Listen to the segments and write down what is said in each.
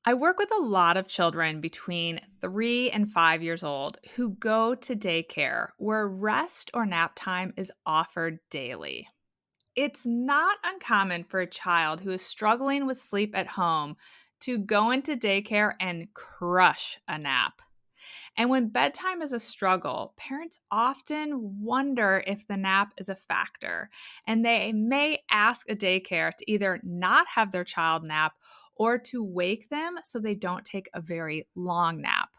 I work with a lot of children between 3 and 5 years old who go to daycare where rest or nap time is offered daily. It's not uncommon for a child who is struggling with sleep at home to go into daycare and crush a nap. And when bedtime is a struggle, parents often wonder if the nap is a factor, and they may ask a daycare to either not have their child nap or to wake them so they don't take a very long nap.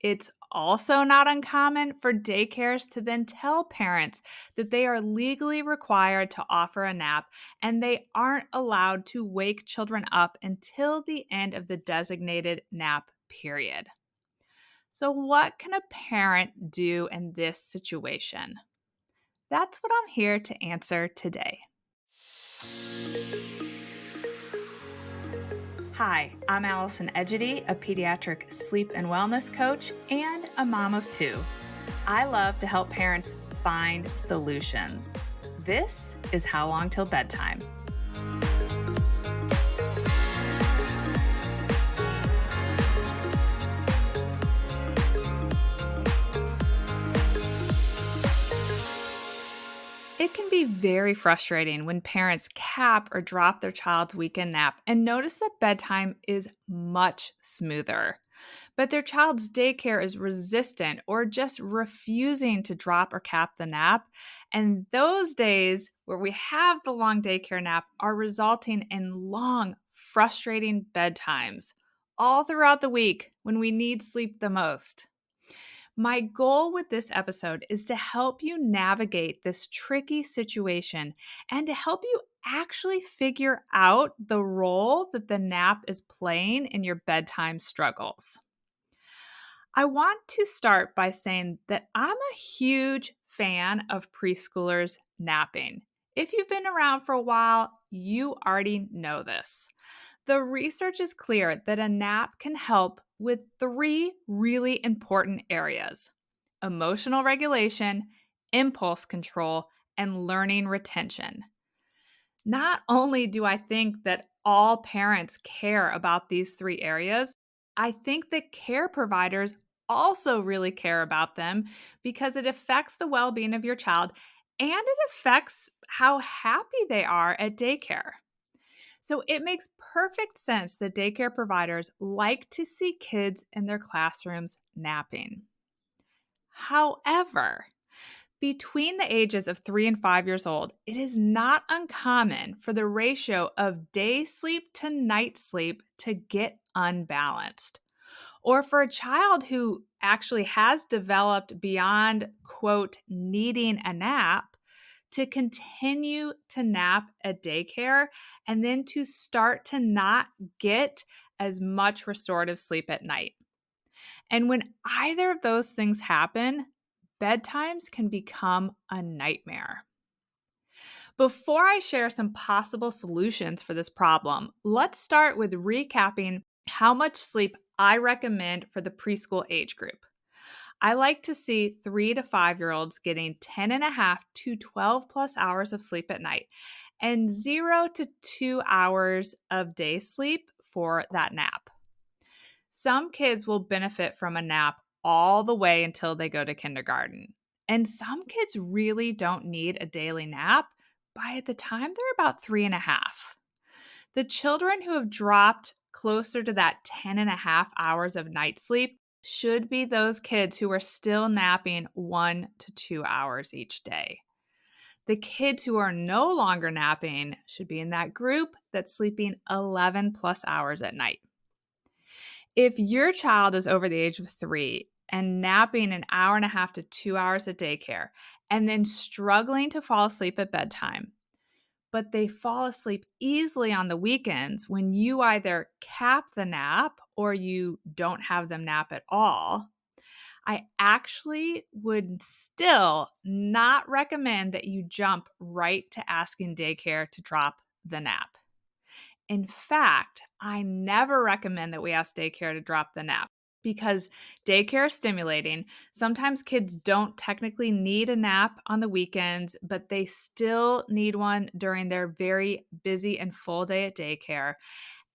It's also not uncommon for daycares to then tell parents that they are legally required to offer a nap and they aren't allowed to wake children up until the end of the designated nap period. So, what can a parent do in this situation? That's what I'm here to answer today. Hi, I'm Allison Egidi, a pediatric sleep and wellness coach and a mom of two. I love to help parents find solutions. This is How Long Till Bedtime. It can be very frustrating when parents cap or drop their child's weekend nap and notice that bedtime is much smoother. But their child's daycare is resistant or just refusing to drop or cap the nap. And those days where we have the long daycare nap are resulting in long, frustrating bedtimes all throughout the week when we need sleep the most. My goal with this episode is to help you navigate this tricky situation and to help you actually figure out the role that the nap is playing in your bedtime struggles. I want to start by saying that I'm a huge fan of preschoolers napping. If you've been around for a while, you already know this. The research is clear that a nap can help with three really important areas: emotional regulation, impulse control, and learning retention. Not only do I think that all parents care about these three areas, I think that care providers also really care about them because it affects the well being of your child and it affects how happy they are at daycare. So it makes perfect sense that daycare providers like to see kids in their classrooms napping. However, between the ages of 3 and 5 years old, it is not uncommon for the ratio of day sleep to night sleep to get unbalanced. Or for a child who actually has developed beyond, quote, needing a nap, to continue to nap at daycare and then to start to not get as much restorative sleep at night. And when either of those things happen, bedtimes can become a nightmare. Before I share some possible solutions for this problem, let's start with recapping how much sleep I recommend for the preschool age group. I like to see 3 to 5 year olds getting 10 and a half to 12 plus hours of sleep at night and 0 to 2 hours of day sleep for that nap. Some kids will benefit from a nap all the way until they go to kindergarten. And some kids really don't need a daily nap by the time they're about 3 and a half. The children who have dropped closer to that 10 and a half hours of night sleep should be those kids who are still napping 1 to 2 hours each day. The kids who are no longer napping should be in that group that's sleeping 11 plus hours at night. If your child is over the age of 3 and napping an hour and a half to 2 hours at daycare and then struggling to fall asleep at bedtime, but they fall asleep easily on the weekends when you either cap the nap or you don't have them nap at all, I actually would still not recommend that you jump right to asking daycare to drop the nap. In fact, I never recommend that we ask daycare to drop the nap because daycare is stimulating. Sometimes kids don't technically need a nap on the weekends, but they still need one during their very busy and full day at daycare.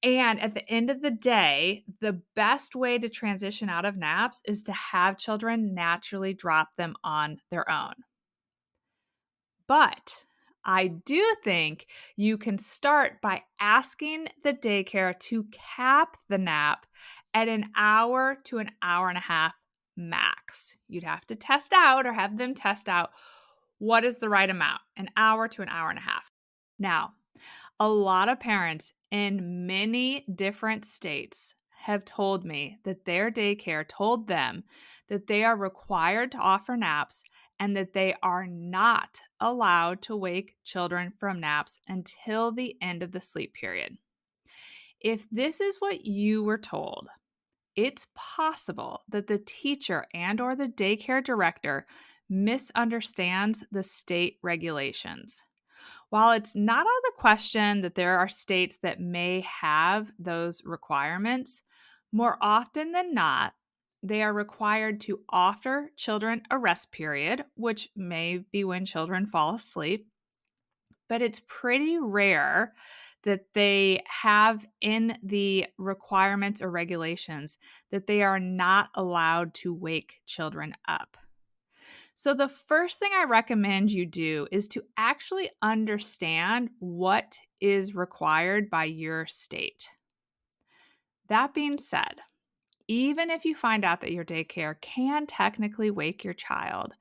And at the end of the day, the best way to transition out of naps is to have children naturally drop them on their own. But I do think you can start by asking the daycare to cap the nap at an hour to an hour and a half max. You'd have to test out or have them test out what is the right amount, an hour to an hour and a half. Now, a lot of parents in many different states have told me that their daycare told them that they are required to offer naps and that they are not allowed to wake children from naps until the end of the sleep period. If this is what you were told, it's possible that the teacher and or the daycare director misunderstands the state regulations. While it's not out of the question that there are states that may have those requirements, more often than not, they are required to offer children a rest period, which may be when children fall asleep, but it's pretty rare that they have in the requirements or regulations that they are not allowed to wake children up. So, the first thing I recommend you do is to actually understand what is required by your state. That being said, even if you find out that your daycare can technically wake your child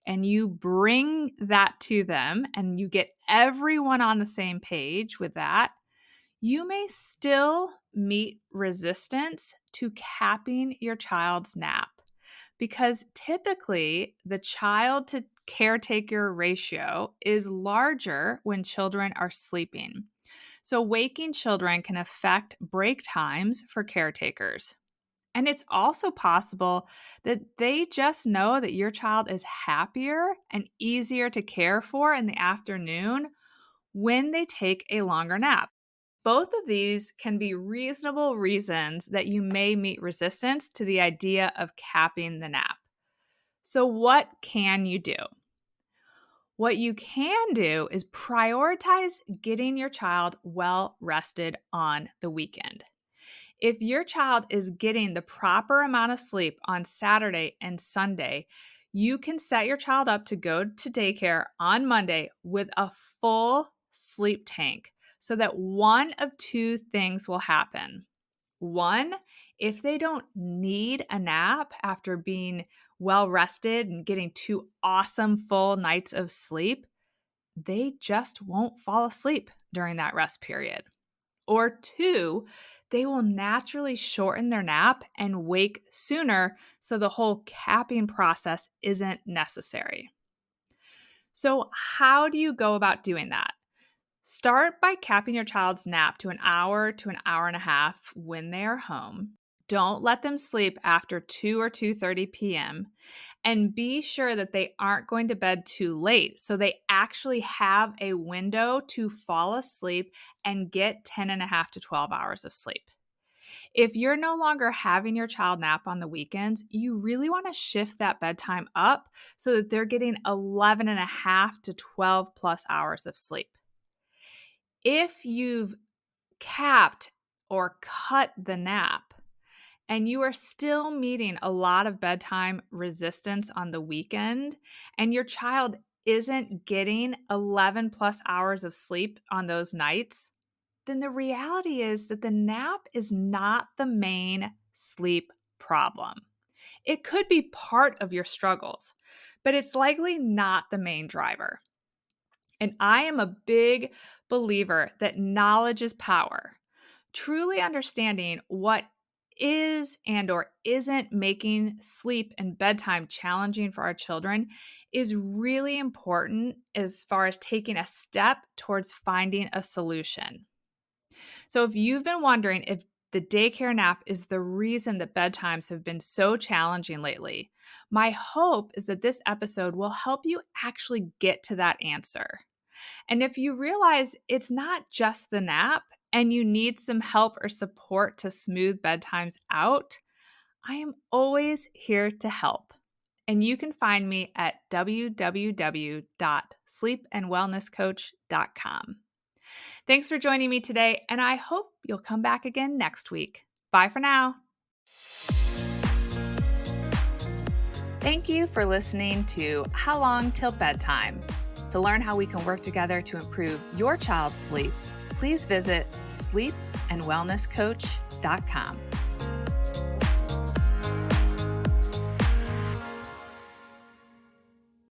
and you bring that to them and you get everyone on the same page with that, you may still meet resistance to capping your child's nap because typically the child to caretaker ratio is larger when children are sleeping. So, waking children can affect break times for caretakers. And it's also possible that they just know that your child is happier and easier to care for in the afternoon when they take a longer nap. Both of these can be reasonable reasons that you may meet resistance to the idea of capping the nap. So, what can you do? What you can do is prioritize getting your child well rested on the weekend. If your child is getting the proper amount of sleep on Saturday and Sunday, you can set your child up to go to daycare on Monday with a full sleep tank so that one of two things will happen. One, if they don't need a nap after being well rested and getting 2 awesome full nights of sleep, they just won't fall asleep during that rest period. Or two, they will naturally shorten their nap and wake sooner so the whole capping process isn't necessary. So, how do you go about doing that? Start by capping your child's nap to an hour to an hour and a half when they are home. Don't let them sleep after 2 or 2:30 p.m. and be sure that they aren't going to bed too late so they actually have a window to fall asleep and get 10 and a half to 12 hours of sleep. If you're no longer having your child nap on the weekends, you really want to shift that bedtime up so that they're getting 11 and a half to 12 plus hours of sleep. If you've capped or cut the nap and you are still meeting a lot of bedtime resistance on the weekend and your child isn't getting 11 plus hours of sleep on those nights, then the reality is that the nap is not the main sleep problem. It could be part of your struggles, but it's likely not the main driver. And I am a big believer that knowledge is power. Truly understanding what is and or isn't making sleep and bedtime challenging for our children is really important as far as taking a step towards finding a solution. So if you've been wondering if the daycare nap is the reason that bedtimes have been so challenging lately, my hope is that this episode will help you actually get to that answer. And if you realize it's not just the nap and you need some help or support to smooth bedtimes out, I am always here to help. And you can find me at www.sleepandwellnesscoach.com. Thanks for joining me today, and I hope you'll come back again next week. Bye for now. Thank you for listening to How Long Till Bedtime. To learn how we can work together to improve your child's sleep, please visit sleepandwellnesscoach.com.